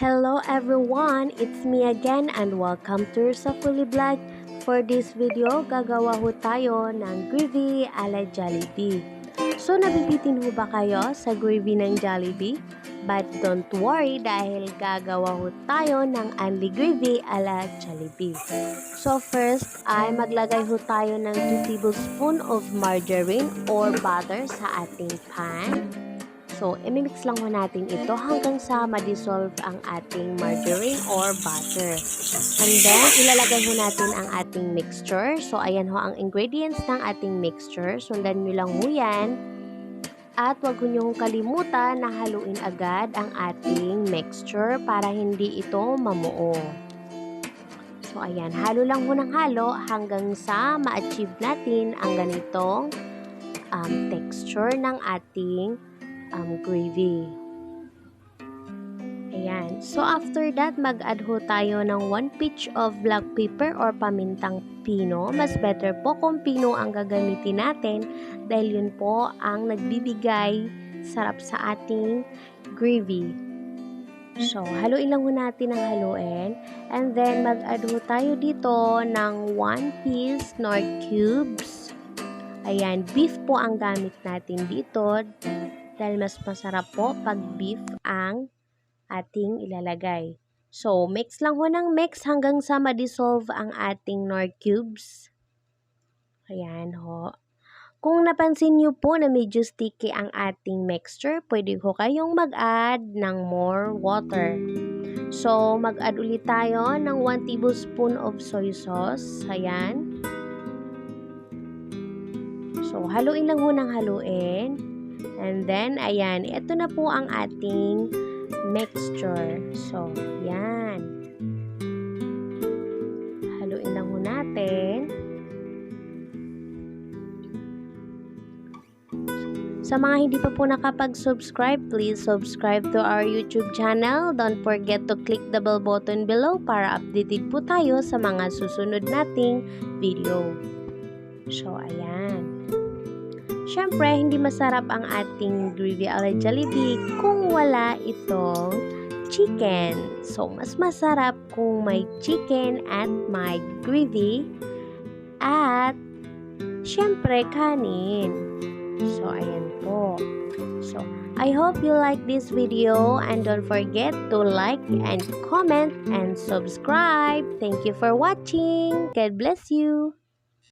Hello everyone! It's me again and welcome to sa Fully Vlog. For this video, gagawa ho tayo ng gravy ala Jollibee. So, nabibitin ho ba kayo sa gravy ng Jollibee? But don't worry dahil gagawa ho tayo ng only gravy ala Jollibee. So, first ay maglagay ho tayo ng 2 tablespoon of margarine or butter sa ating pan. So, imimix lang ho natin ito hanggang sa ma-dissolve ang ating margarine or butter. And then, ilalagay ho natin ang ating mixture. So, ayan ho ang ingredients ng ating mixture. Sundan nyo lang ho yan. At huwag ho nyo kalimutan na haluin agad ang ating mixture para hindi ito mamuo. So, ayan. Halo lang ho ng halo hanggang sa ma-achieve natin ang ganitong texture ng ating gravy. Ayan. So, after that, mag-add ho tayo ng 1 pinch of black pepper or pamintang pino. Mas better po kung pino ang gagamitin natin dahil yun po ang nagbibigay sarap sa ating gravy. So, haluin lang ho natin ang haluin. And then, mag-add ho tayo dito ng 1 piece knorr cubes. Ayan, beef po ang gamit natin dito. Dahil mas masarap po pag beef ang ating ilalagay. So, mix lang ho ng mix hanggang sa ma-dissolve ang ating knorr cubes. Ayan ho. Kung napansin nyo po na medyo sticky ang ating mixture, pwede ho kayong mag-add ng more water. So, mag-add ulit tayo ng 1 tablespoon of soy sauce. Ayan. So, haluin lang ho ng haluin. And then, ayan, ito na po ang ating mixture. So, yan. Haluin lang ho natin. Sa mga hindi pa po nakapag-subscribe, please subscribe to our YouTube channel. Don't forget to click the bell button below para updated po tayo sa mga susunod nating video. So, ayan. Siyempre, hindi masarap ang ating gravy ala Jollibee kung wala itong chicken. So, mas masarap kung may chicken at may gravy at siyempre, kanin. So, ayan po. So, I hope you like this video and don't forget to like and comment and subscribe. Thank you for watching. God bless you.